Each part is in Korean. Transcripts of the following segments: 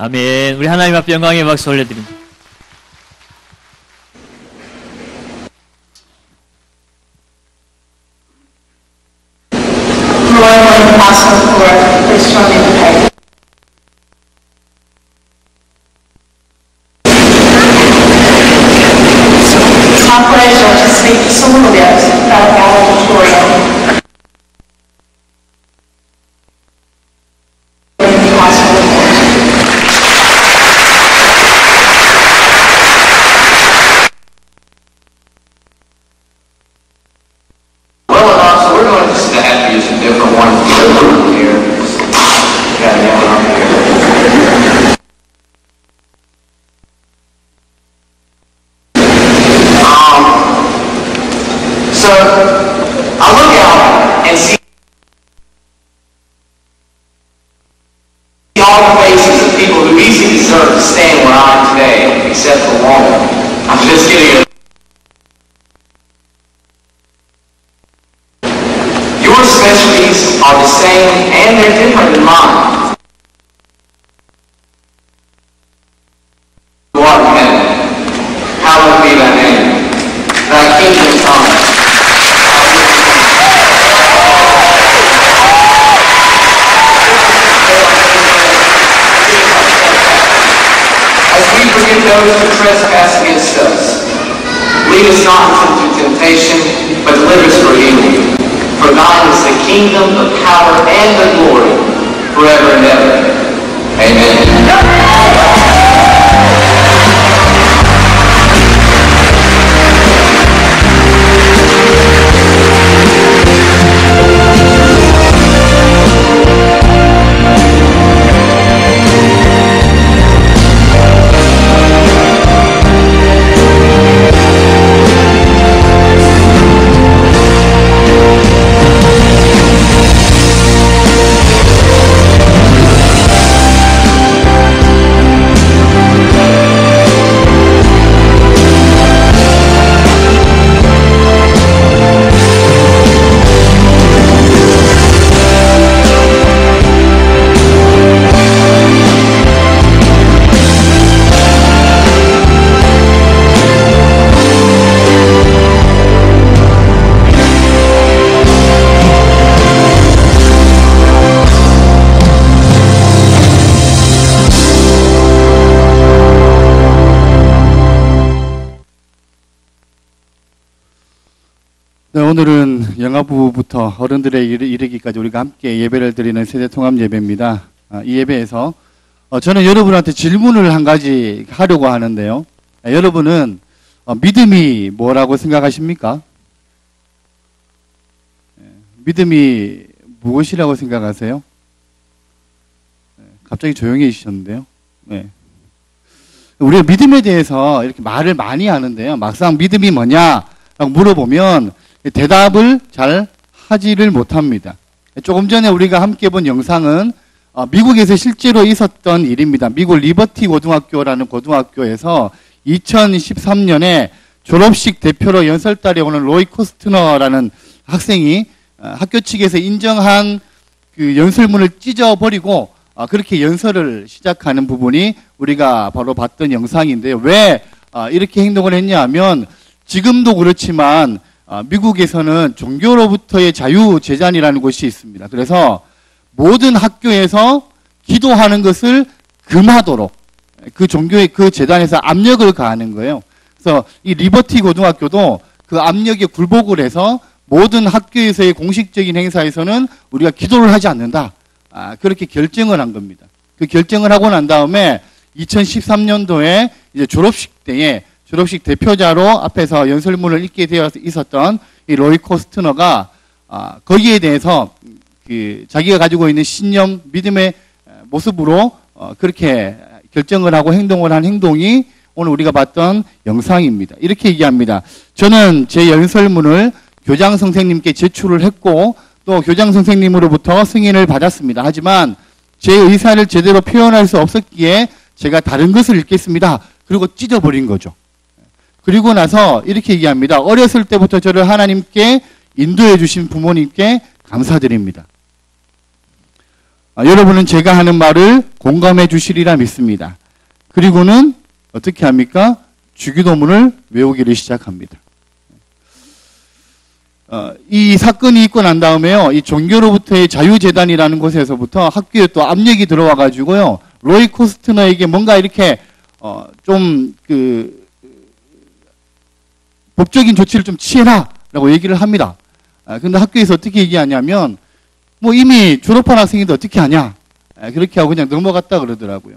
아멘. 우리 하나님 앞에 영광의 박수 올려드립니다. My pleasure to speak to some of those about valedictorian. Well enough, so we're going to just have to use a different one here. Got that one up here. So I look out and see all the faces of people who easily deserve to stand where I am today, except for one. I'm just getting Your specialties are the same and they're different than mine. You are in heaven. Hallowed be thy name. Thy kingdom come. As we forgive those who trespass against us, lead us not into temptation, but deliver us from evil. For thine is the kingdom, the power, and the glory, forever and ever. Amen. 네, 오늘은 영아부부터 어른들에 이르기까지 우리가 함께 예배를 드리는 세대통합 예배입니다. 이 예배에서 저는 여러분한테 질문을 한 가지 하려고 하는데요. 여러분은 믿음이 뭐라고 생각하십니까? 믿음이 무엇이라고 생각하세요? 갑자기 조용해지셨는데요. 네. 우리가 믿음에 대해서 이렇게 말을 많이 하는데요. 막상 믿음이 뭐냐라고 물어보면 대답을 잘 하지를 못합니다. 조금 전에 우리가 함께 본 영상은 미국에서 실제로 있었던 일입니다. 미국 리버티 고등학교라는 고등학교에서 2013년에 졸업식 대표로 연설단에 오는 로이 코스트너라는 학생이 학교 측에서 인정한 그 연설문을 찢어버리고 그렇게 연설을 시작하는 부분이 우리가 바로 봤던 영상인데요. 왜 이렇게 행동을 했냐 하면 지금도 그렇지만 미국에서는 종교로부터의 자유재단이라는 곳이 있습니다. 그래서 모든 학교에서 기도하는 것을 금하도록 그 종교의 그 재단에서 압력을 가하는 거예요. 그래서 이 리버티 고등학교도 그 압력에 굴복을 해서 모든 학교에서의 공식적인 행사에서는 우리가 기도를 하지 않는다. 그렇게 결정을 한 겁니다. 그 결정을 하고 난 다음에 2013년도에 이제 졸업식 때에 졸업식 대표자로 앞에서 연설문을 읽게 되어 있었던 이 로이 코스트너가 거기에 대해서 그 자기가 가지고 있는 신념, 믿음의 모습으로 그렇게 결정을 하고 행동을 한 행동이 오늘 우리가 봤던 영상입니다. 이렇게 얘기합니다. 저는 제 연설문을 교장 선생님께 제출을 했고 또 교장 선생님으로부터 승인을 받았습니다. 하지만 제 의사를 제대로 표현할 수 없었기에 제가 다른 것을 읽겠습니다. 그리고 찢어버린 거죠. 그리고 나서 이렇게 얘기합니다. 어렸을 때부터 저를 하나님께 인도해 주신 부모님께 감사드립니다. 여러분은 제가 하는 말을 공감해 주시리라 믿습니다. 그리고는 어떻게 합니까? 주기도문을 외우기를 시작합니다. 이 사건이 있고 난 다음에요, 이 종교로부터의 자유재단이라는 곳에서부터 학교에 또 압력이 들어와 가지고요, 로이 코스트너에게 뭔가 이렇게 법적인 조치를 좀 취해라라고 얘기를 합니다. 근데 학교에서 어떻게 얘기하냐면, 뭐 이미 졸업한 학생인데 어떻게 하냐, 그렇게 하고 그냥 넘어갔다 그러더라고요.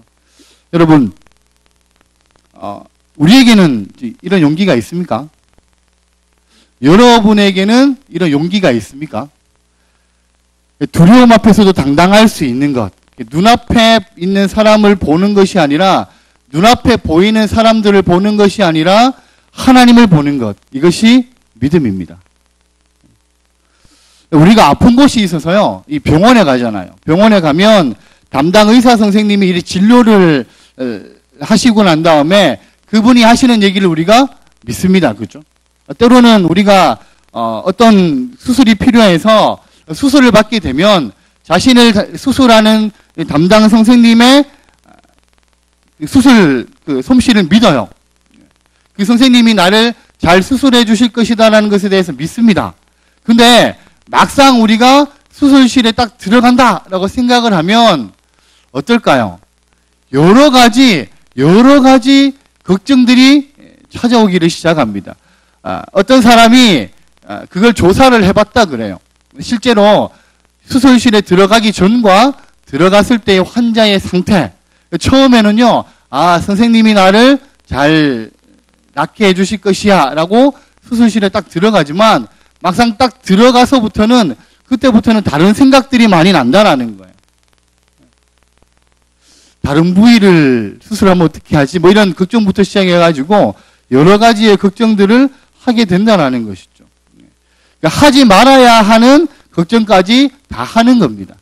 여러분, 우리에게는 이런 용기가 있습니까? 여러분에게는 이런 용기가 있습니까? 두려움 앞에서도 당당할 수 있는 것. 눈앞에 있는 사람을 보는 것이 아니라, 눈앞에 보이는 사람들을 보는 것이 아니라 하나님을 보는 것. 이것이 믿음입니다. 우리가 아픈 곳이 있어서요, 이 병원에 가잖아요. 병원에 가면 담당 의사 선생님이 이 진료를 하시고 난 다음에 그분이 하시는 얘기를 우리가 믿습니다. 그죠? 때로는 우리가 어떤 수술이 필요해서 수술을 받게 되면 자신을 수술하는 담당 선생님의 수술 솜씨를 믿어요. 그 선생님이 나를 잘 수술해 주실 것이다라는 것에 대해서 믿습니다. 근데 막상 우리가 수술실에 딱 들어간다라고 생각을 하면 어떨까요? 여러 가지 걱정들이 찾아오기를 시작합니다. 어떤 사람이 그걸 조사를 해봤다 그래요. 실제로 수술실에 들어가기 전과 들어갔을 때의 환자의 상태. 처음에는요, 선생님이 나를 잘 낫게 해주실 것이야 라고 수술실에 딱 들어가지만 막상 딱 들어가서부터는, 그때부터는 다른 생각들이 많이 난다라는 거예요. 다른 부위를 수술하면 어떻게 하지? 뭐 이런 걱정부터 시작해가지고 여러 가지의 걱정들을 하게 된다는 것이죠. 그러니까 하지 말아야 하는 걱정까지 다 하는 겁니다.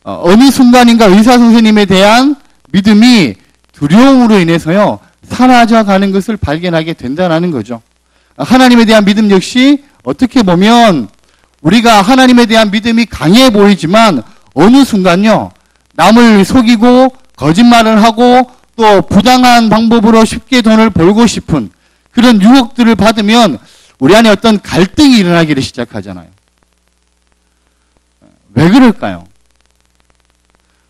어느 순간인가 의사 선생님에 대한 믿음이 두려움으로 인해서요, 사라져 가는 것을 발견하게 된다는 거죠. 하나님에 대한 믿음 역시 어떻게 보면 우리가 하나님에 대한 믿음이 강해 보이지만 어느 순간요, 남을 속이고 거짓말을 하고 또 부당한 방법으로 쉽게 돈을 벌고 싶은 그런 유혹들을 받으면 우리 안에 어떤 갈등이 일어나기를 시작하잖아요. 왜 그럴까요?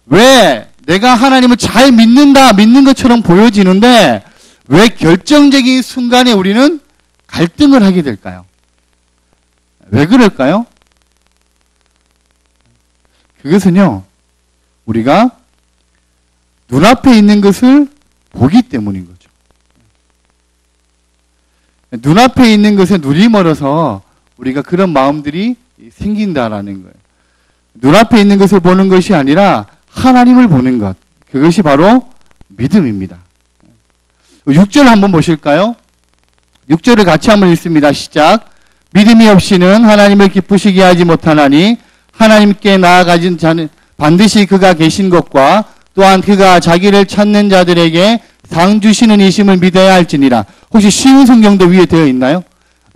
왜 내가 하나님을 잘 믿는 것처럼 보여지는데 왜 결정적인 순간에 우리는 갈등을 하게 될까요? 왜 그럴까요? 그것은요, 우리가 눈앞에 있는 것을 보기 때문인 거죠. 눈앞에 있는 것에 눈이 멀어서 우리가 그런 마음들이 생긴다라는 거예요. 눈앞에 있는 것을 보는 것이 아니라 하나님을 보는 것. 그것이 바로 믿음입니다. 6절 한번 보실까요? 6절을 같이 한번 읽습니다. 시작. 믿음이 없이는 하나님을 기쁘시게 하지 못하나니 하나님께 나아가진 자는 반드시 그가 계신 것과 또한 그가 자기를 찾는 자들에게 상 주시는 이심을 믿어야 할지니라. 혹시 쉬운 성경도 위에 되어 있나요?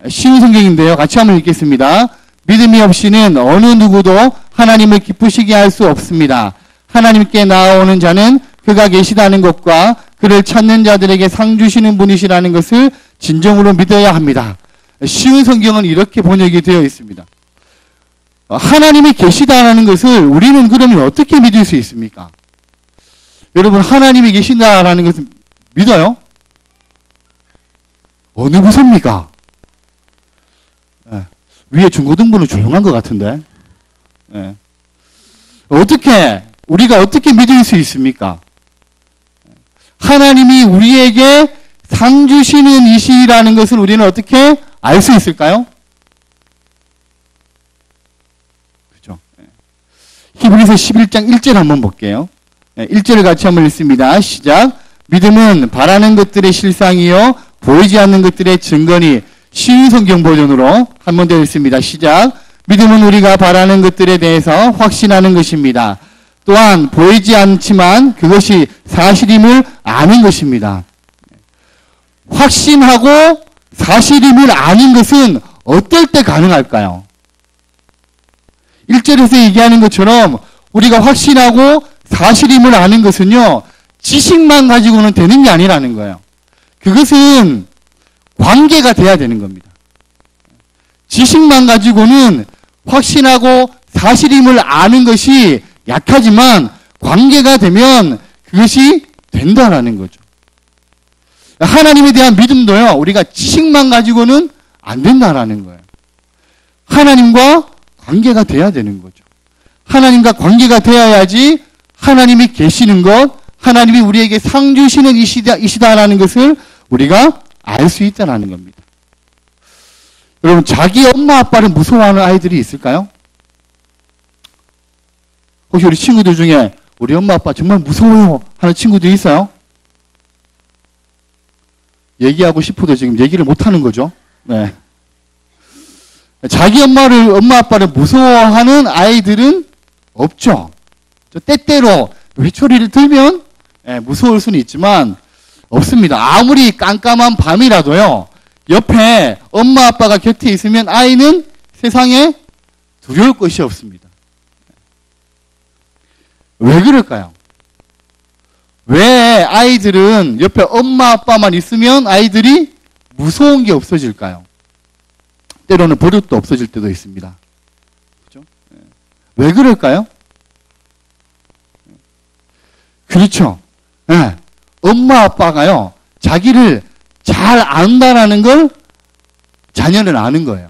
쉬운 성경인데요. 같이 한번 읽겠습니다. 믿음이 없이는 어느 누구도 하나님을 기쁘시게 할 수 없습니다. 하나님께 나아오는 자는 그가 계시다는 것과 그를 찾는 자들에게 상 주시는 분이시라는 것을 진정으로 믿어야 합니다. 쉬운 성경은 이렇게 번역이 되어 있습니다. 하나님이 계시다는 것을 우리는 그러면 어떻게 믿을 수 있습니까? 여러분, 하나님이 계신다라는 것을 믿어요? 어느 부서입니까? 위에 중고등부는 조용한 것 같은데. 우리가 어떻게 믿을 수 있습니까? 하나님이 우리에게 상 주시는 이시라는 것을 우리는 어떻게 알 수 있을까요? 그죠? 히브리서 11장 1절 한번 볼게요. 1절을 같이 한번 읽습니다. 시작. 믿음은 바라는 것들의 실상이요 보이지 않는 것들의 증거니. 쉬운 성경 버전으로 한 번 더 읽습니다. 시작. 믿음은 우리가 바라는 것들에 대해서 확신하는 것입니다. 또한 보이지 않지만 그것이 사실임을 아는 것입니다. 확신하고 사실임을 아는 것은 어떨 때 가능할까요? 1절에서 얘기하는 것처럼 우리가 확신하고 사실임을 아는 것은요, 지식만 가지고는 되는 게 아니라는 거예요. 그것은 관계가 돼야 되는 겁니다. 지식만 가지고는 확신하고 사실임을 아는 것이 약하지만 관계가 되면 그것이 된다라는 거죠. 하나님에 대한 믿음도요, 우리가 지식만 가지고는 안 된다라는 거예요. 하나님과 관계가 돼야 되는 거죠. 하나님과 관계가 되어야지 하나님이 계시는 것, 하나님이 우리에게 상 주시는 이시다라는 것을 우리가 알 수 있다라는 겁니다. 여러분, 자기 엄마 아빠를 무서워하는 아이들이 있을까요? 혹시 우리 친구들 중에 우리 엄마 아빠 정말 무서워요 하는 친구들이 있어요? 얘기하고 싶어도 지금 얘기를 못하는 거죠. 네. 자기 엄마 아빠를 무서워하는 아이들은 없죠. 때때로 회초리를 들면 무서울 수는 있지만 없습니다. 아무리 깜깜한 밤이라도요, 옆에 엄마 아빠가 곁에 있으면 아이는 세상에 두려울 것이 없습니다. 왜 그럴까요? 왜 아이들은 옆에 엄마 아빠만 있으면 아이들이 무서운 게 없어질까요? 때로는 버릇도 없어질 때도 있습니다. 그렇죠? 왜 그럴까요? 그렇죠. 네. 엄마 아빠가요, 자기를 잘 안다라는 걸 자녀는 아는 거예요.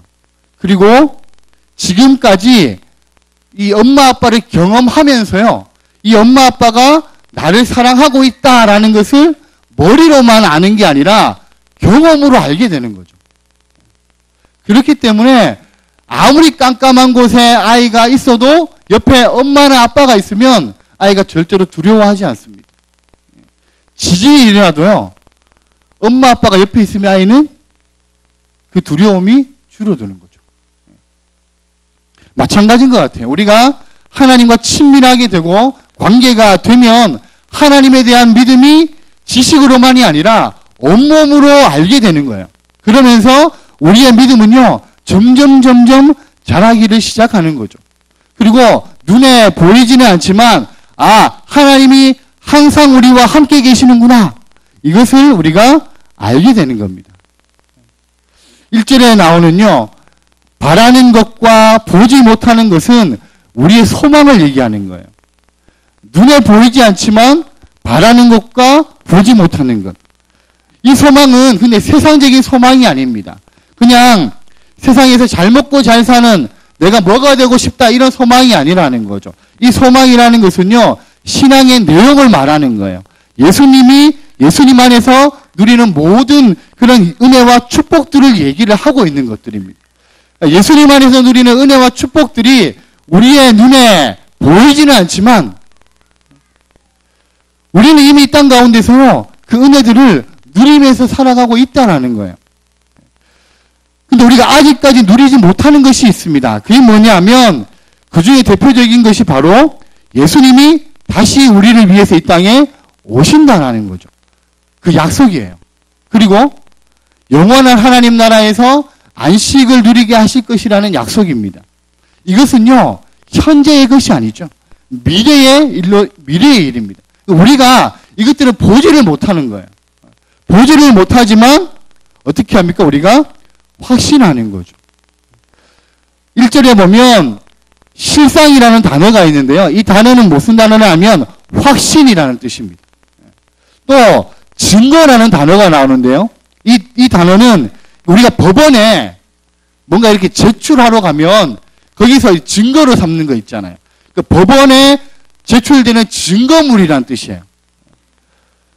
그리고 지금까지 이 엄마 아빠를 경험하면서요, 이 엄마 아빠가 나를 사랑하고 있다라는 것을 머리로만 아는 게 아니라 경험으로 알게 되는 거죠. 그렇기 때문에 아무리 깜깜한 곳에 아이가 있어도 옆에 엄마나 아빠가 있으면 아이가 절대로 두려워하지 않습니다. 지진이 일어나도요, 엄마 아빠가 옆에 있으면 아이는 그 두려움이 줄어드는 거죠. 마찬가지인 것 같아요. 우리가 하나님과 친밀하게 되고 관계가 되면 하나님에 대한 믿음이 지식으로만이 아니라 온몸으로 알게 되는 거예요. 그러면서 우리의 믿음은요, 점점 자라기를 시작하는 거죠. 그리고 눈에 보이지는 않지만, 아, 하나님이 항상 우리와 함께 계시는구나, 이것을 우리가 알게 되는 겁니다. 1절에 나오는요, 바라는 것과 보지 못하는 것은 우리의 소망을 얘기하는 거예요. 눈에 보이지 않지만 바라는 것과 보지 못하는 것. 이 소망은 근데 세상적인 소망이 아닙니다. 그냥 세상에서 잘 먹고 잘 사는, 내가 뭐가 되고 싶다, 이런 소망이 아니라는 거죠. 이 소망이라는 것은요, 신앙의 내용을 말하는 거예요. 예수님 안에서 누리는 모든 그런 은혜와 축복들을 얘기를 하고 있는 것들입니다. 예수님 안에서 누리는 은혜와 축복들이 우리의 눈에 보이지는 않지만 우리는 이미 이 땅 가운데서 그 은혜들을 누리면서 살아가고 있다는 거예요. 근데 우리가 아직까지 누리지 못하는 것이 있습니다. 그게 뭐냐면, 그 중에 대표적인 것이 바로 예수님이 다시 우리를 위해서 이 땅에 오신다는 거죠. 그 약속이에요. 그리고 영원한 하나님 나라에서 안식을 누리게 하실 것이라는 약속입니다. 이것은요, 현재의 것이 아니죠. 미래의 일입니다. 우리가 이것들을 보지를 못하는 거예요. 보지를 못하지만 어떻게 합니까? 우리가 확신하는 거죠. 1절에 보면 실상이라는 단어가 있는데요. 이 단어는 무슨 단어냐면 확신이라는 뜻입니다. 또 증거라는 단어가 나오는데요. 이 단어는 우리가 법원에 뭔가 이렇게 제출하러 가면 거기서 증거로 삼는 거 있잖아요. 그 법원에 제출되는 증거물이라는 뜻이에요.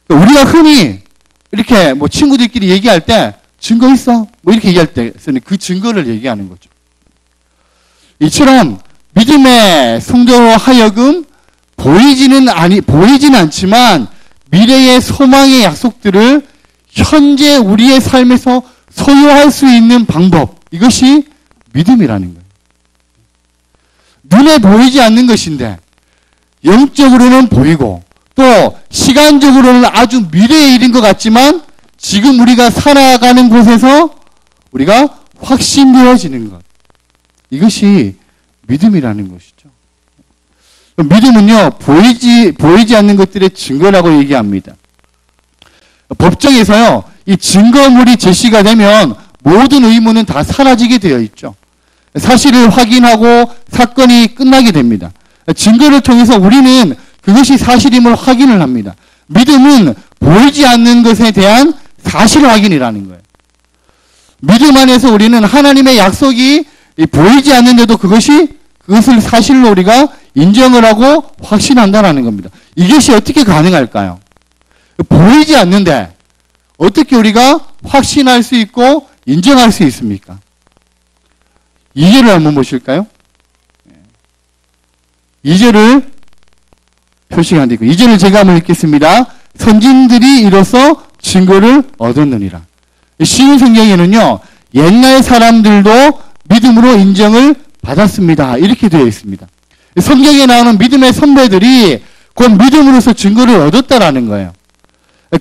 우리가 흔히 이렇게 뭐 친구들끼리 얘기할 때 증거 있어? 뭐 이렇게 얘기할 때 쓰는 그 증거를 얘기하는 거죠. 이처럼 믿음의 성도로 하여금 보이지는 않지만 미래의 소망의 약속들을 현재 우리의 삶에서 소유할 수 있는 방법, 이것이 믿음이라는 거예요. 눈에 보이지 않는 것인데 영적으로는 보이고 또 시간적으로는 아주 미래의 일인 것 같지만 지금 우리가 살아가는 곳에서 우리가 확신되어지는 것, 이것이 믿음이라는 것이죠. 믿음은요, 보이지 않는 것들의 증거라고 얘기합니다. 법정에서요, 이 증거물이 제시가 되면 모든 의문은 다 사라지게 되어 있죠. 사실을 확인하고 사건이 끝나게 됩니다. 증거를 통해서 우리는 그것이 사실임을 확인을 합니다. 믿음은 보이지 않는 것에 대한 사실 확인이라는 거예요. 믿음 안에서 우리는 하나님의 약속이 보이지 않는데도 그것을 사실로 우리가 인정을 하고 확신한다는 겁니다. 이것이 어떻게 가능할까요? 보이지 않는데 어떻게 우리가 확신할 수 있고 인정할 수 있습니까? 2절을 한번 보실까요? 2절을 표시가 안 되고 2절을 제가 한번 읽겠습니다. 선진들이 이로써 증거를 얻었느니라. 쉬운 성경에는요, 옛날 사람들도 믿음으로 인정을 받았습니다. 이렇게 되어 있습니다. 성경에 나오는 믿음의 선배들이 곧 믿음으로서 증거를 얻었다라는 거예요.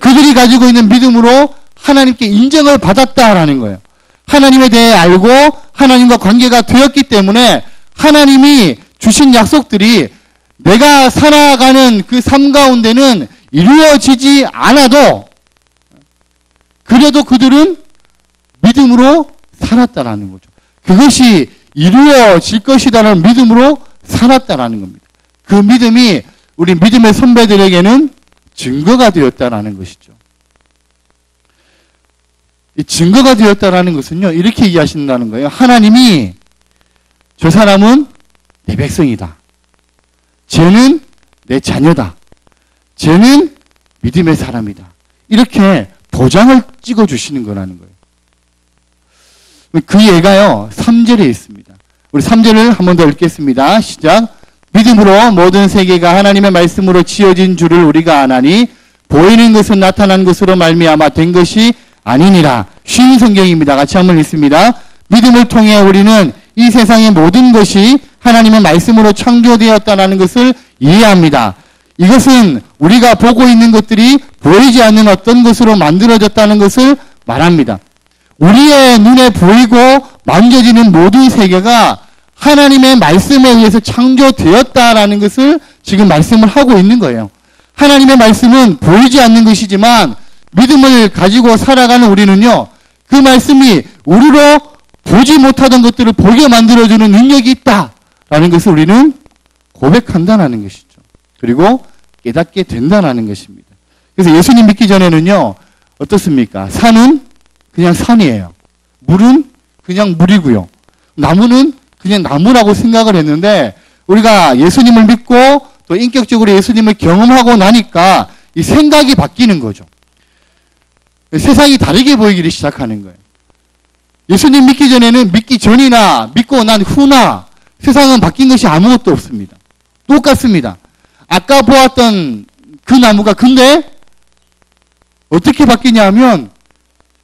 그들이 가지고 있는 믿음으로 하나님께 인정을 받았다라는 거예요. 하나님에 대해 알고 하나님과 관계가 되었기 때문에 하나님이 주신 약속들이 내가 살아가는 그 삶 가운데는 이루어지지 않아도 그래도 그들은 믿음으로 살았다라는 거죠. 그것이 이루어질 것이다라는 믿음으로 살았다라는 겁니다. 그 믿음이 우리 믿음의 선배들에게는 증거가 되었다라는 것이죠. 이 증거가 되었다라는 것은요, 이렇게 이해하신다는 거예요. 하나님이 저 사람은 내 백성이다. 쟤는 내 자녀다. 쟤는 믿음의 사람이다. 이렇게 도장을 찍어주시는 거라는 거예요. 그 예가요, 3절에 있습니다. 우리 3절을 한 번 더 읽겠습니다. 시작. 믿음으로 모든 세계가 하나님의 말씀으로 지어진 줄을 우리가 아나니 보이는 것은 나타난 것으로 말미암아 된 것이 아니니라. 쉬운 성경입니다. 같이 한번 읽습니다. 믿음을 통해 우리는 이 세상의 모든 것이 하나님의 말씀으로 창조되었다는 것을 이해합니다. 이것은 우리가 보고 있는 것들이 보이지 않는 어떤 것으로 만들어졌다는 것을 말합니다. 우리의 눈에 보이고 만져지는 모든 세계가 하나님의 말씀에 의해서 창조되었다라는 것을 지금 말씀을 하고 있는 거예요. 하나님의 말씀은 보이지 않는 것이지만 믿음을 가지고 살아가는 우리는요, 그 말씀이 우리로 보지 못하던 것들을 보게 만들어주는 능력이 있다라는 것을 우리는 고백한다는 것이죠. 그리고 깨닫게 된다는 것입니다. 그래서 예수님 믿기 전에는요, 어떻습니까? 산은 그냥 산이에요. 물은 그냥 물이고요. 나무는 그냥 나무라고 생각을 했는데 우리가 예수님을 믿고 또 인격적으로 예수님을 경험하고 나니까 이 생각이 바뀌는 거죠. 세상이 다르게 보이기 시작하는 거예요. 예수님 믿기 전에는 믿기 전이나 믿고 난 후나 세상은 바뀐 것이 아무것도 없습니다. 똑같습니다. 아까 보았던 그 나무가 근데 어떻게 바뀌냐 하면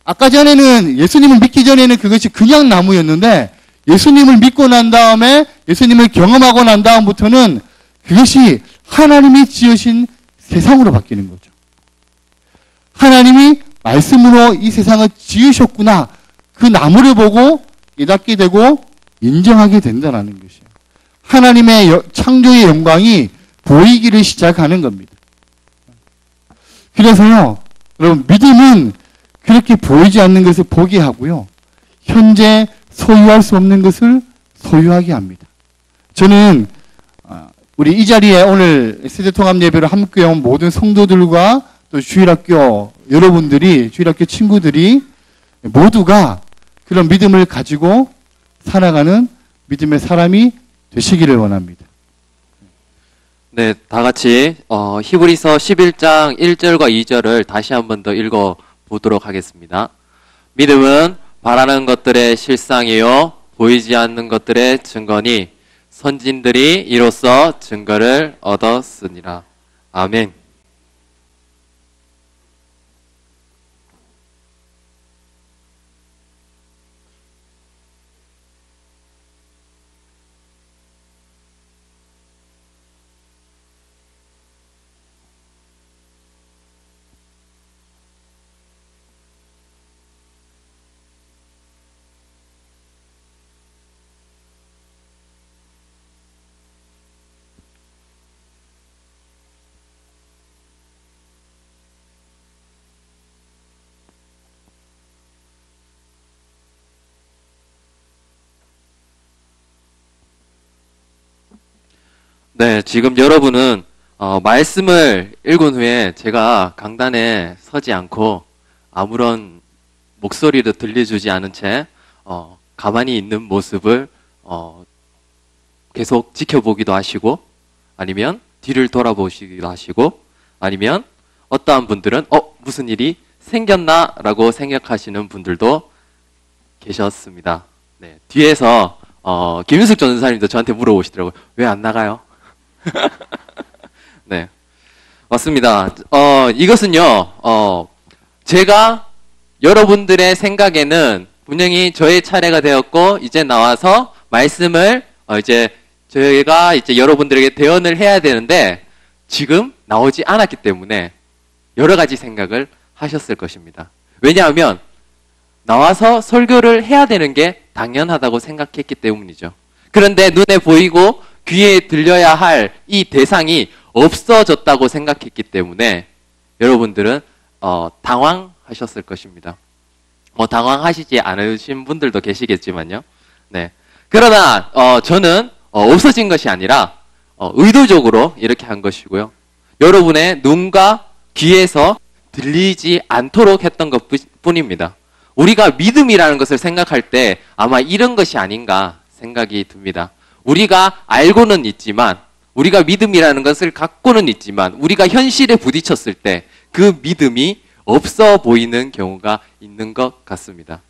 아까 전에는 예수님을 믿기 전에는 그것이 그냥 나무였는데 예수님을 믿고 난 다음에 예수님을 경험하고 난 다음부터는 그것이 하나님이 지으신 세상으로 바뀌는 거죠. 하나님이 말씀으로 이 세상을 지으셨구나. 그 나무를 보고 깨닫게 되고 인정하게 된다는 것이에요. 하나님의 창조의 영광이 보이기를 시작하는 겁니다. 그래서요, 여러분, 믿음은 그렇게 보이지 않는 것을 보게 하고요, 현재 소유할 수 없는 것을 소유하게 합니다. 저는 우리 이 자리에 오늘 세대통합 예배를 함께 온 모든 성도들과 또 주일학교 여러분들이, 주일학교 친구들이 모두가 그런 믿음을 가지고 살아가는 믿음의 사람이 되시기를 원합니다. 네, 다 같이 히브리서 11장 1절과 2절을 다시 한 번 더 읽어 보도록 하겠습니다. 믿음은 바라는 것들의 실상이요 보이지 않는 것들의 증거니 선진들이 이로써 증거를 얻었으니라. 아멘. 네, 지금 여러분은 말씀을 읽은 후에 제가 강단에 서지 않고 아무런 목소리도 들려주지 않은 채 가만히 있는 모습을 계속 지켜보기도 하시고 아니면 뒤를 돌아보시기도 하시고 아니면 어떠한 분들은 무슨 일이 생겼나? 라고 생각하시는 분들도 계셨습니다. 네, 뒤에서 김윤숙 전사님도 저한테 물어보시더라고요. 왜 안 나가요? 네, 맞습니다. 이것은요, 제가 여러분들의 생각에는 분명히 저의 차례가 되었고 이제 나와서 말씀을 이제 저희가 이제 여러분들에게 대언을 해야 되는데 지금 나오지 않았기 때문에 여러 가지 생각을 하셨을 것입니다. 왜냐하면 나와서 설교를 해야 되는 게 당연하다고 생각했기 때문이죠. 그런데 눈에 보이고 귀에 들려야 할 이 대상이 없어졌다고 생각했기 때문에 여러분들은 당황하셨을 것입니다. 당황하시지 않으신 분들도 계시겠지만요. 네. 그러나 저는 없어진 것이 아니라 의도적으로 이렇게 한 것이고요. 여러분의 눈과 귀에서 들리지 않도록 했던 것 뿐입니다. 우리가 믿음이라는 것을 생각할 때 아마 이런 것이 아닌가 생각이 듭니다. 우리가 알고는 있지만, 우리가 믿음이라는 것을 갖고는 있지만, 우리가 현실에 부딪혔을 때 그 믿음이 없어 보이는 경우가 있는 것 같습니다.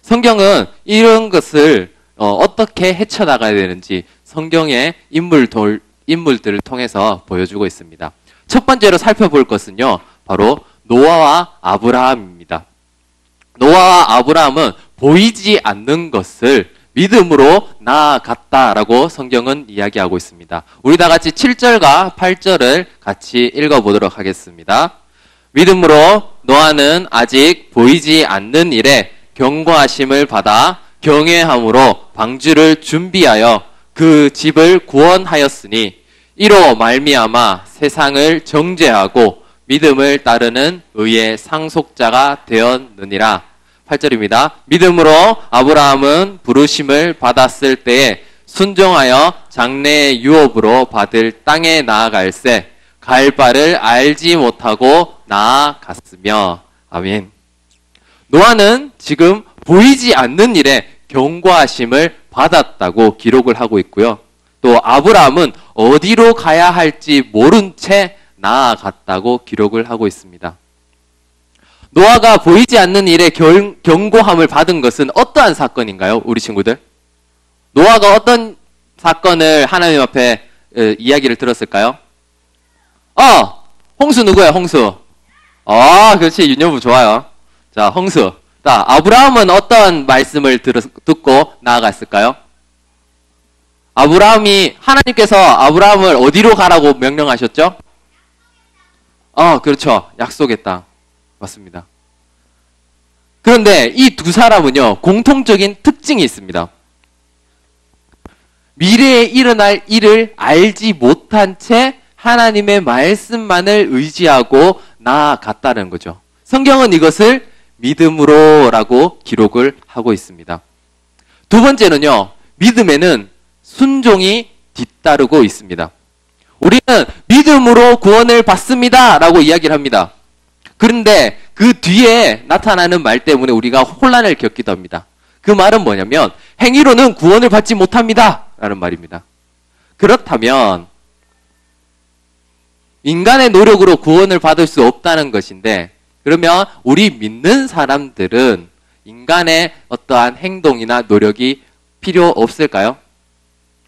성경은 이런 것을 어떻게 헤쳐나가야 되는지 성경의 인물들을 통해서 보여주고 있습니다. 첫 번째로 살펴볼 것은요, 바로 노아와 아브라함입니다. 노아와 아브라함은 보이지 않는 것을 믿음으로 나아갔다라고 성경은 이야기하고 있습니다. 우리 다 같이 7절과 8절을 같이 읽어보도록 하겠습니다. 믿음으로 노아는 아직 보이지 않는 일에 경고하심을 받아 경외함으로 방주를 준비하여 그 집을 구원하였으니 이로 말미암아 세상을 정죄하고 믿음을 따르는 의의 상속자가 되었느니라. 8절입니다. 믿음으로 아브라함은 부르심을 받았을 때에 순종하여 장래의 유업으로 받을 땅에 나아갈새 갈 바를 알지 못하고 나아갔으며. 아멘. 노아는 지금 보이지 않는 일에 경고하심을 받았다고 기록을 하고 있고요. 또 아브라함은 어디로 가야 할지 모른 채 나아갔다고 기록을 하고 있습니다. 노아가 보이지 않는 일에 경고함을 받은 것은 어떠한 사건인가요? 우리 친구들? 노아가 어떤 사건을 하나님 앞에 이야기를 들었을까요? 홍수 누구야, 홍수? 그렇지, 윤여부 좋아요. 자, 홍수. 자, 아브라함은 어떤 말씀을 듣고 나아갔을까요? 하나님께서 아브라함을 어디로 가라고 명령하셨죠? 그렇죠. 약속의 땅. 맞습니다. 그런데 이 두 사람은요, 공통적인 특징이 있습니다. 미래에 일어날 일을 알지 못한 채 하나님의 말씀만을 의지하고 나아갔다는 거죠. 성경은 이것을 믿음으로라고 기록을 하고 있습니다. 두 번째는요, 믿음에는 순종이 뒤따르고 있습니다. 우리는 믿음으로 구원을 받습니다 라고 이야기를 합니다. 그런데 그 뒤에 나타나는 말 때문에 우리가 혼란을 겪기도 합니다. 그 말은 뭐냐면 행위로는 구원을 받지 못합니다 라는 말입니다. 그렇다면 인간의 노력으로 구원을 받을 수 없다는 것인데, 그러면 우리 믿는 사람들은 인간의 어떠한 행동이나 노력이 필요 없을까요?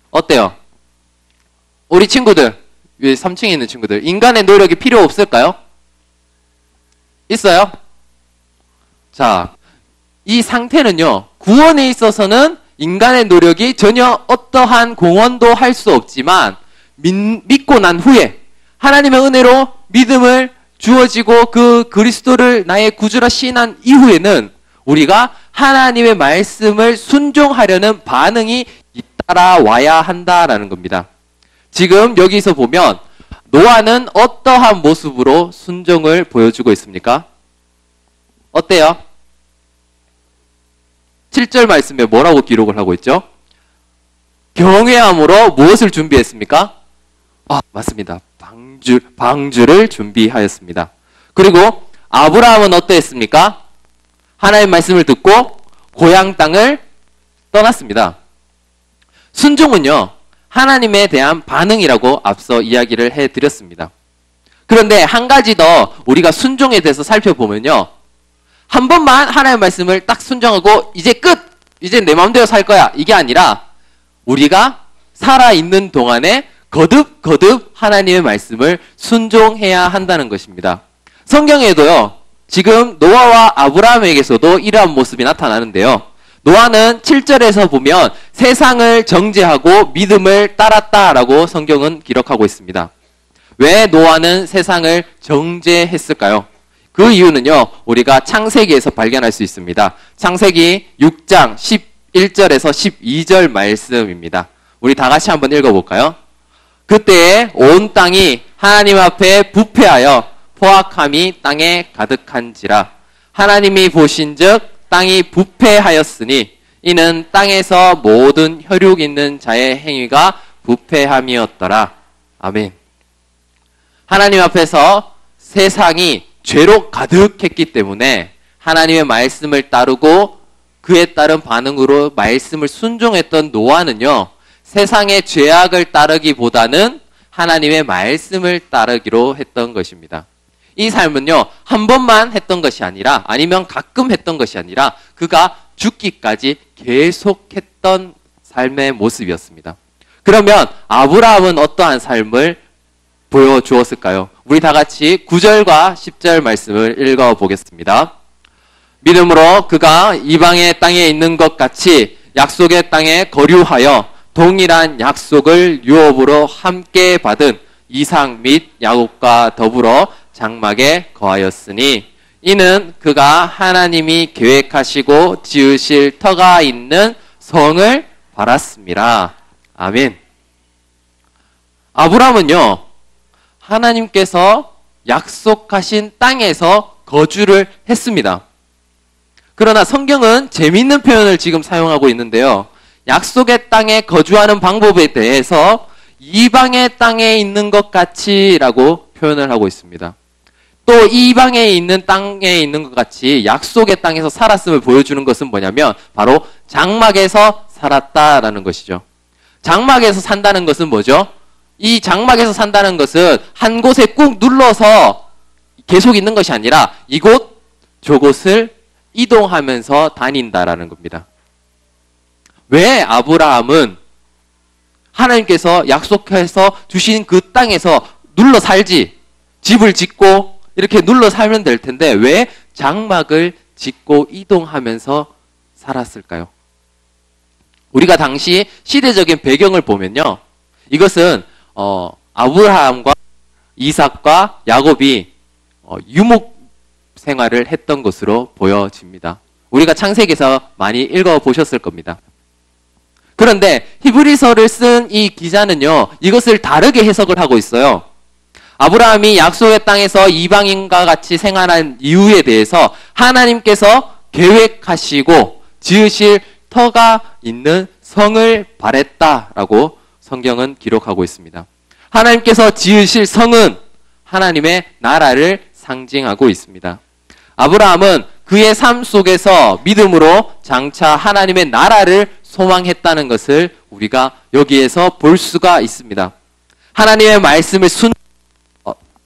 어때요? 우리 친구들, 위에 3층에 있는 친구들, 인간의 노력이 필요 없을까요? 있어요? 자, 이 상태는요, 구원에 있어서는 인간의 노력이 전혀 어떠한 공헌도 할 수 없지만, 믿고 난 후에 하나님의 은혜로 믿음을 주어지고 그 그리스도를 나의 구주라 시인한 이후에는 우리가 하나님의 말씀을 순종하려는 반응이 잇따라와야 한다라는 겁니다. 지금 여기서 보면 노아는 어떠한 모습으로 순종을 보여주고 있습니까? 어때요? 7절 말씀에 뭐라고 기록을 하고 있죠? 경외함으로 무엇을 준비했습니까? 맞습니다. 방주를 준비하였습니다. 그리고 아브라함은 어떠했습니까? 하나님의 말씀을 듣고 고향 땅을 떠났습니다. 순종은요, 하나님에 대한 반응이라고 앞서 이야기를 해드렸습니다. 그런데 한 가지 더 우리가 순종에 대해서 살펴보면요, 한 번만 하나님의 말씀을 딱 순종하고 이제 끝! 이제 내 마음대로 살 거야. 이게 아니라 우리가 살아있는 동안에 거듭 하나님의 말씀을 순종해야 한다는 것입니다. 성경에도요, 지금 노아와 아브라함에게서도 이러한 모습이 나타나는데요. 노아는 7절에서 보면 세상을 정죄하고 믿음을 따랐다라고 성경은 기록하고 있습니다. 왜 노아는 세상을 정죄했을까요? 그 이유는요, 우리가 창세기에서 발견할 수 있습니다. 창세기 6장 11절에서 12절 말씀입니다. 우리 다 같이 한번 읽어볼까요? 그때에 온 땅이 하나님 앞에 부패하여 포악함이 땅에 가득한지라. 하나님이 보신즉 땅이 부패하였으니 이는 땅에서 모든 혈육 있는 자의 행위가 부패함이었더라. 아멘. 하나님 앞에서 세상이 죄로 가득했기 때문에 하나님의 말씀을 따르고 그에 따른 반응으로 말씀을 순종했던 노아는요, 세상의 죄악을 따르기보다는 하나님의 말씀을 따르기로 했던 것입니다. 이 삶은요, 한 번만 했던 것이 아니라, 아니면 가끔 했던 것이 아니라 그가 죽기까지 계속했던 삶의 모습이었습니다. 그러면 아브라함은 어떠한 삶을 보여주었을까요? 우리 다 같이 9절과 10절 말씀을 읽어보겠습니다. 믿음으로 그가 이방의 땅에 있는 것 같이 약속의 땅에 거류하여 동일한 약속을 유업으로 함께 받은 이삭 및 야곱과 더불어 장막에 거하였으니 이는 그가 하나님이 계획하시고 지으실 터가 있는 성을 바랐습니다. 아멘. 아브라함은요, 하나님께서 약속하신 땅에서 거주를 했습니다. 그러나 성경은 재미있는 표현을 지금 사용하고 있는데요. 약속의 땅에 거주하는 방법에 대해서 이방의 땅에 있는 것 같이 라고 표현을 하고 있습니다. 또 이방에 있는 땅에 있는 것 같이 약속의 땅에서 살았음을 보여주는 것은 뭐냐면 바로 장막에서 살았다라는 것이죠. 장막에서 산다는 것은 뭐죠? 이 장막에서 산다는 것은 한 곳에 꾹 눌러서 계속 있는 것이 아니라 이곳 저곳을 이동하면서 다닌다라는 겁니다. 왜 아브라함은 하나님께서 약속해서 주신 그 땅에서 눌러 살지, 집을 짓고 이렇게 눌러 살면 될 텐데 왜 장막을 짓고 이동하면서 살았을까요? 우리가 당시 시대적인 배경을 보면요, 이것은 아브라함과 이삭과 야곱이 유목 생활을 했던 것으로 보여집니다. 우리가 창세기에서 많이 읽어보셨을 겁니다. 그런데 히브리서를 쓴 이 기자는요, 이것을 다르게 해석을 하고 있어요. 아브라함이 약속의 땅에서 이방인과 같이 생활한 이유에 대해서 하나님께서 계획하시고 지으실 터가 있는 성을 바랬다라고 성경은 기록하고 있습니다. 하나님께서 지으실 성은 하나님의 나라를 상징하고 있습니다. 아브라함은 그의 삶 속에서 믿음으로 장차 하나님의 나라를 소망했다는 것을 우리가 여기에서 볼 수가 있습니다. 하나님의 말씀을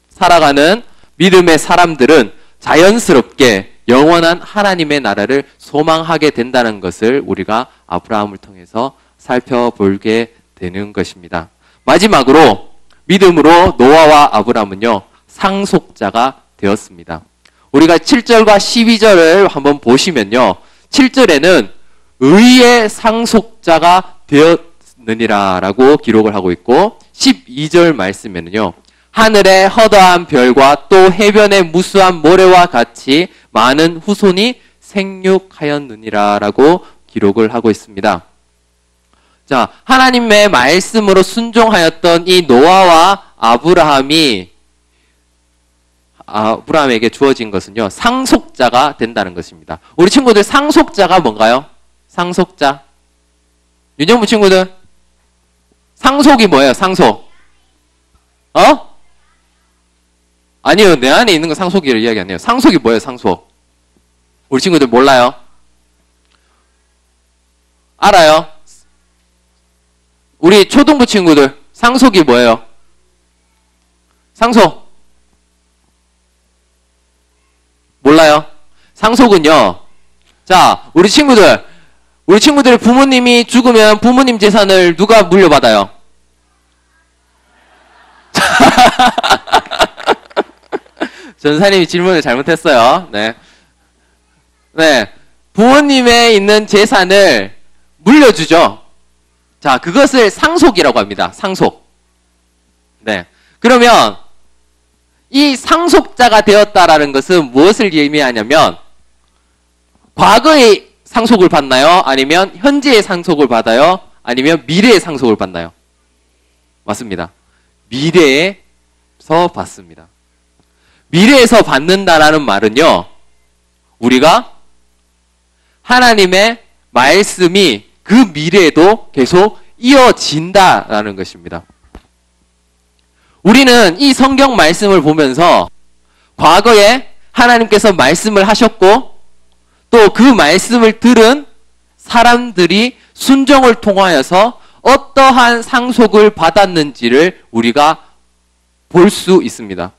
살아가는 믿음의 사람들은 자연스럽게 영원한 하나님의 나라를 소망하게 된다는 것을 우리가 아브라함을 통해서 살펴보게 되는 것입니다. 마지막으로 믿음으로 노아와 아브라함은요, 상속자가 되었습니다. 우리가 7절과 12절을 한번 보시면요, 7절에는 의의 상속자가 되었느니라 라고 기록을 하고 있고 12절 말씀에는요, 하늘의 허다한 별과 또 해변의 무수한 모래와 같이 많은 후손이 생육하였느니라 라고 기록을 하고 있습니다. 자, 하나님의 말씀으로 순종하였던 이 노아와 아브라함에게 주어진 것은요, 상속자가 된다는 것입니다. 우리 친구들, 상속자가 뭔가요? 상속자. 윤정부 친구들, 상속이 뭐예요? 상속. 어? 아니요, 내 안에 있는 거 상속이를 이야기 안 해요. 상속이 뭐예요, 상속? 우리 친구들 몰라요? 알아요? 우리 초등부 친구들, 상속이 뭐예요? 상속. 몰라요? 상속은요, 자, 우리 친구들의 부모님이 죽으면 부모님 재산을 누가 물려받아요? 전사님이 질문을 잘못했어요. 네. 네. 부모님의 있는 재산을 물려주죠. 자, 그것을 상속이라고 합니다. 상속. 네. 그러면 이 상속자가 되었다라는 것은 무엇을 의미하냐면 과거의 상속을 받나요? 아니면 현재의 상속을 받아요? 아니면 미래의 상속을 받나요? 맞습니다. 미래에서 받습니다. 미래에서 받는다라는 말은요, 우리가 하나님의 말씀이 그 미래에도 계속 이어진다라는 것입니다. 우리는 이 성경 말씀을 보면서 과거에 하나님께서 말씀을 하셨고 또 그 말씀을 들은 사람들이 순종을 통하여서 어떠한 상속을 받았는지를 우리가 볼 수 있습니다.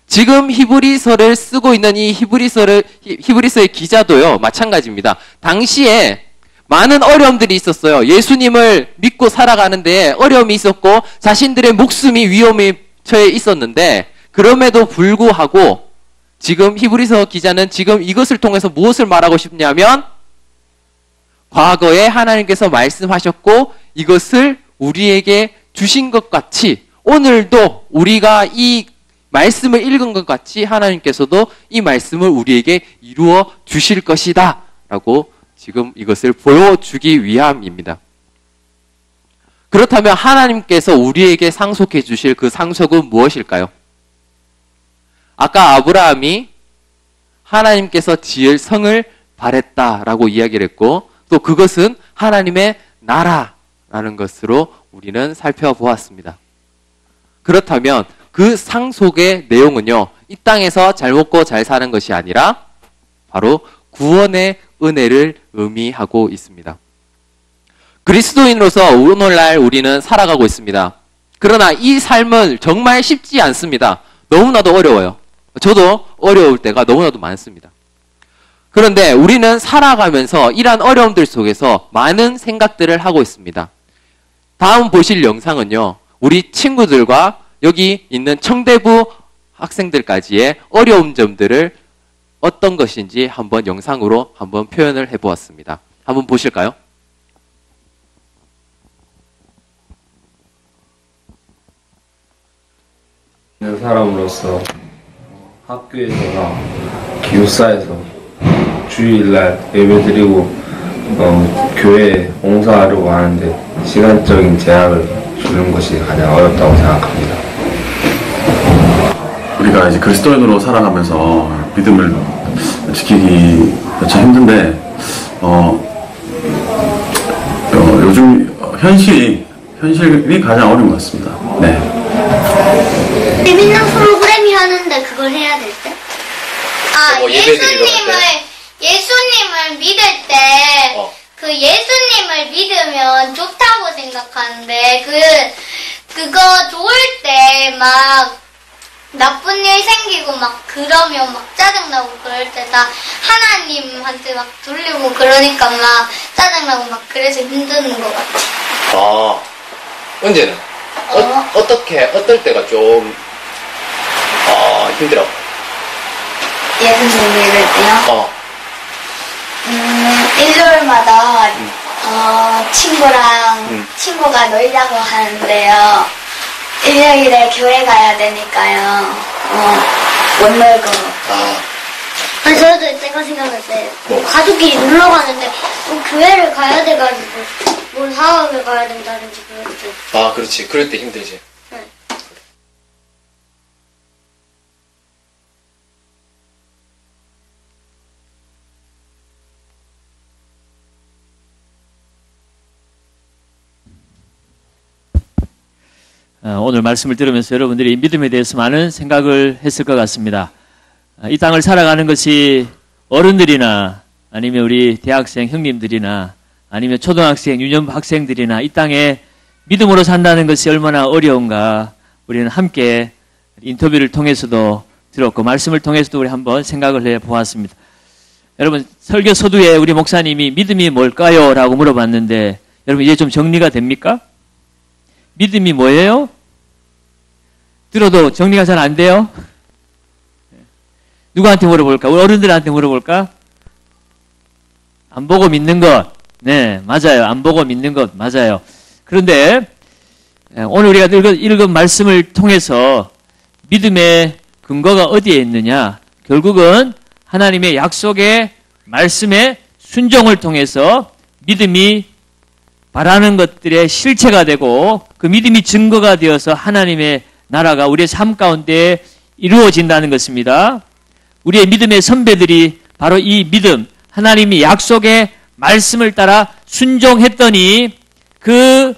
지금 히브리서를 쓰고 있는 이 히브리서의 기자도요, 마찬가지입니다. 당시에 많은 어려움들이 있었어요. 예수님을 믿고 살아가는데 어려움이 있었고 자신들의 목숨이 위험에 처해 있었는데 그럼에도 불구하고 지금 히브리서 기자는 지금 이것을 통해서 무엇을 말하고 싶냐면 과거에 하나님께서 말씀하셨고 이것을 우리에게 주신 것 같이 오늘도 우리가 이 말씀을 읽은 것 같이 하나님께서도 이 말씀을 우리에게 이루어 주실 것이다 라고 지금 이것을 보여주기 위함입니다. 그렇다면 하나님께서 우리에게 상속해 주실 그 상속은 무엇일까요? 아까 아브라함이 하나님께서 지을 성을 바랬다라고 이야기를 했고 또 그것은 하나님의 나라라는 것으로 우리는 살펴보았습니다. 그렇다면 그 상속의 내용은요, 이 땅에서 잘 먹고 잘 사는 것이 아니라 바로 구원의 은혜를 의미하고 있습니다. 그리스도인으로서 오늘날 우리는 살아가고 있습니다. 그러나 이 삶은 정말 쉽지 않습니다. 너무나도 어려워요. 저도 어려울 때가 너무나도 많습니다. 그런데 우리는 살아가면서 이러한 어려움들 속에서 많은 생각들을 하고 있습니다. 다음 보실 영상은요, 우리 친구들과 여기 있는 청대부 학생들까지의 어려운 점들을 어떤 것인지 한번 영상으로 한번 표현을 해보았습니다. 한번 보실까요? 있는 사람으로서 학교에서나 기숙사에서 주일날 예배드리고 교회에 봉사하려고 하는데 시간적인 제약을 주는 것이 가장 어렵다고 생각합니다. 우리가 이제 그리스도인으로 살아가면서 믿음을 지키기 참 힘든데 요즘 현실이 가장 어려운 것 같습니다. 네. 재밌는 프로그램이 하는데 그걸 해야 될 때? 예수님을 믿을 때, 그 예수님을 믿으면 좋다고 생각하는데, 그거 좋을 때 막, 나쁜 일 생기고 막 그러면 막 짜증나고 그럴 때 다 하나님한테 막 돌리고 그러니까 막 짜증나고 막 그래서 힘드는 것 같아. 언제는? 어떨 때가 좀 힘들어? 예수님 믿을 때요? 일요일마다 친구가 놀자고 하는데요. 일요일에 교회 가야 되니까요. 못 놀고. 저도 제가 생각할 때 가족끼리 놀러 가는데 교회를 가야 돼가지고 뭘 사업을 가야 된다든지 그럴 때. 그렇지. 그럴 때 힘들지. 네. 오늘 말씀을 들으면서 여러분들이 믿음에 대해서 많은 생각을 했을 것 같습니다. 이 땅을 살아가는 것이 어른들이나 아니면 우리 대학생 형님들이나 아니면 초등학생, 유년 학생들이나 이 땅에 믿음으로 산다는 것이 얼마나 어려운가 우리는 함께 인터뷰를 통해서도 들었고 말씀을 통해서도 우리 한번 생각을 해보았습니다. 여러분 설교 서두에 우리 목사님이 믿음이 뭘까요? 라고 물어봤는데 여러분 이제 좀 정리가 됩니까? 믿음이 뭐예요? 들어도 정리가 잘 안 돼요? 누구한테 물어볼까? 우리 어른들한테 물어볼까? 안 보고 믿는 것. 네, 맞아요. 안 보고 믿는 것. 맞아요. 그런데 오늘 우리가 읽은 말씀을 통해서 믿음의 근거가 어디에 있느냐? 결국은 하나님의 약속의 말씀의 순종을 통해서 믿음이 바라는 것들의 실체가 되고 그 믿음이 증거가 되어서 하나님의 나라가 우리의 삶 가운데 이루어진다는 것입니다. 우리의 믿음의 선배들이 바로 이 믿음, 하나님이 약속의 말씀을 따라 순종했더니 그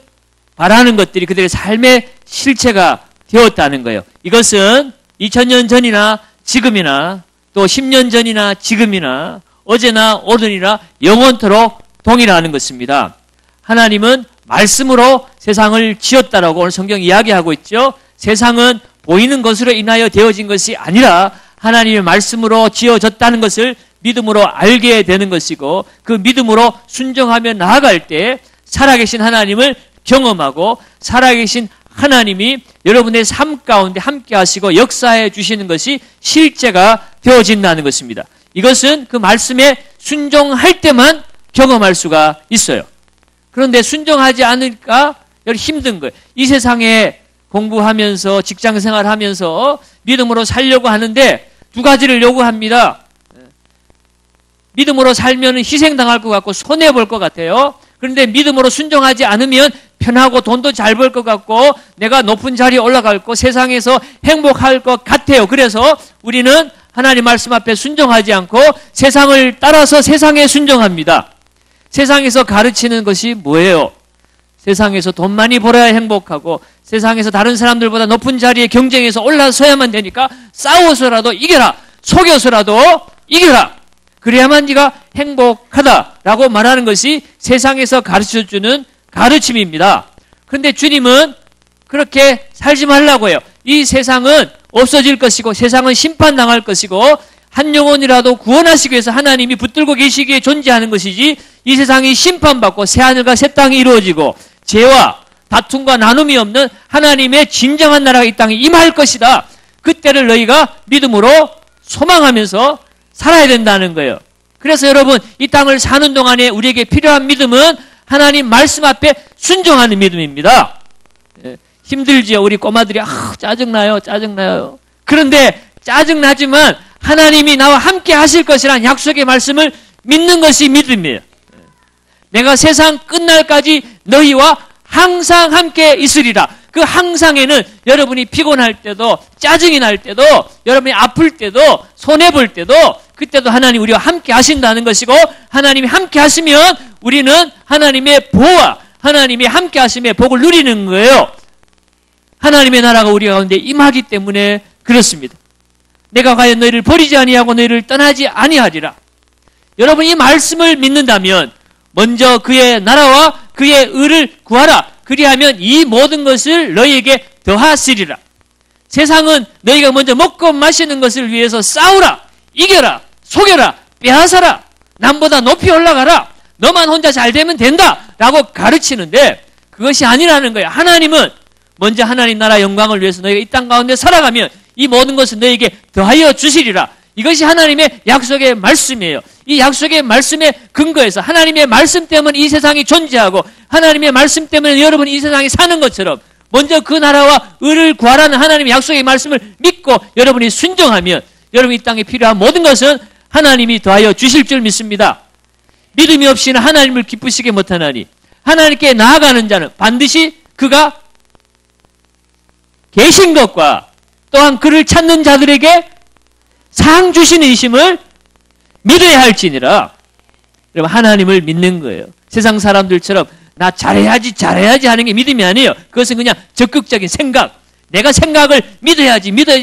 바라는 것들이 그들의 삶의 실체가 되었다는 거예요. 이것은 2000년 전이나 지금이나 또 10년 전이나 지금이나 어제나 오늘이나 영원토록 동일하는 것입니다. 하나님은 말씀으로 세상을 지었다라고 오늘 성경 이야기하고 있죠. 세상은 보이는 것으로 인하여 되어진 것이 아니라 하나님의 말씀으로 지어졌다는 것을 믿음으로 알게 되는 것이고 그 믿음으로 순종하며 나아갈 때 살아계신 하나님을 경험하고 살아계신 하나님이 여러분의 삶 가운데 함께 하시고 역사해 주시는 것이 실제가 되어진다는 것입니다. 이것은 그 말씀에 순종할 때만 경험할 수가 있어요. 그런데 순종하지 않으니까 힘든 거예요. 이 세상에 공부하면서 직장생활하면서 믿음으로 살려고 하는데 두 가지를 요구합니다. 믿음으로 살면 희생당할 것 같고 손해볼 것 같아요. 그런데 믿음으로 순종하지 않으면 편하고 돈도 잘 벌 것 같고 내가 높은 자리에 올라갈 거 세상에서 행복할 것 같아요. 그래서 우리는 하나님 말씀 앞에 순종하지 않고 세상을 따라서 세상에 순종합니다. 세상에서 가르치는 것이 뭐예요? 세상에서 돈 많이 벌어야 행복하고 세상에서 다른 사람들보다 높은 자리에 경쟁해서 올라서야만 되니까 싸워서라도 이겨라. 속여서라도 이겨라. 그래야만 네가 행복하다라고 말하는 것이 세상에서 가르쳐주는 가르침입니다. 그런데 주님은 그렇게 살지 말라고 해요. 이 세상은 없어질 것이고 세상은 심판당할 것이고 한 영혼이라도 구원하시기 위해서 하나님이 붙들고 계시기에 존재하는 것이지 이 세상이 심판받고 새하늘과 새 땅이 이루어지고 죄와 다툼과 나눔이 없는 하나님의 진정한 나라가 이 땅에 임할 것이다. 그때를 너희가 믿음으로 소망하면서 살아야 된다는 거예요. 그래서 여러분 이 땅을 사는 동안에 우리에게 필요한 믿음은 하나님 말씀 앞에 순종하는 믿음입니다. 힘들지요. 우리 꼬마들이 짜증나요. 짜증나요. 그런데 짜증나지만 하나님이 나와 함께 하실 것이란 약속의 말씀을 믿는 것이 믿음이에요. 내가 세상 끝날까지 너희와 항상 함께 있으리라. 그 항상에는 여러분이 피곤할 때도 짜증이 날 때도 여러분이 아플 때도 손해볼 때도 그때도 하나님 우리와 함께 하신다는 것이고 하나님이 함께 하시면 우리는 하나님의 보호와 하나님이 함께 하심의 복을 누리는 거예요. 하나님의 나라가 우리 가운데 임하기 때문에 그렇습니다. 내가 과연 너희를 버리지 아니하고 너희를 떠나지 아니하리라. 여러분 이 말씀을 믿는다면 먼저 그의 나라와 그의 의를 구하라. 그리하면 이 모든 것을 너희에게 더하시리라. 세상은 너희가 먼저 먹고 마시는 것을 위해서 싸우라. 이겨라. 속여라. 빼앗아라. 남보다 높이 올라가라. 너만 혼자 잘 되면 된다. 라고 가르치는데 그것이 아니라는 거예요. 하나님은 먼저 하나님 나라 영광을 위해서 너희가 이 땅 가운데 살아가면 이 모든 것을 너희에게 더하여 주시리라. 이것이 하나님의 약속의 말씀이에요. 이 약속의 말씀의 근거에서 하나님의 말씀 때문에 이 세상이 존재하고 하나님의 말씀 때문에 여러분이 이 세상에 사는 것처럼 먼저 그 나라와 의를 구하라는 하나님의 약속의 말씀을 믿고 여러분이 순종하면 여러분 이 땅에 필요한 모든 것은 하나님이 더하여 주실 줄 믿습니다. 믿음이 없이는 하나님을 기쁘시게 못하나니 하나님께 나아가는 자는 반드시 그가 계신 것과 또한 그를 찾는 자들에게 상 주시는 이심을 믿어야 할지니라. 여러분 하나님을 믿는 거예요. 세상 사람들처럼 나 잘해야지 하는 게 믿음이 아니에요. 그것은 그냥 적극적인 생각. 내가 생각을 믿어야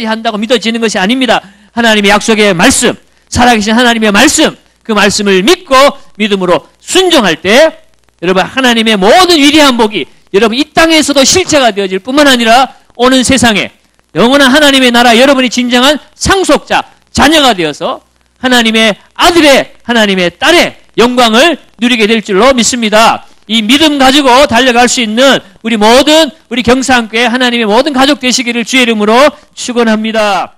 한다고 믿어지는 것이 아닙니다. 하나님의 약속의 말씀, 살아계신 하나님의 말씀, 그 말씀을 믿고 믿음으로 순종할 때 여러분 하나님의 모든 위대한 복이 여러분 이 땅에서도 실체가 되어질 뿐만 아니라 오는 세상에 영원한 하나님의 나라 여러분이 진정한 상속자, 자녀가 되어서 하나님의 아들의 하나님의 딸의 영광을 누리게 될 줄로 믿습니다. 이 믿음 가지고 달려갈 수 있는 우리 경상교회 하나님의 모든 가족 되시기를 주의 이름으로 축원합니다.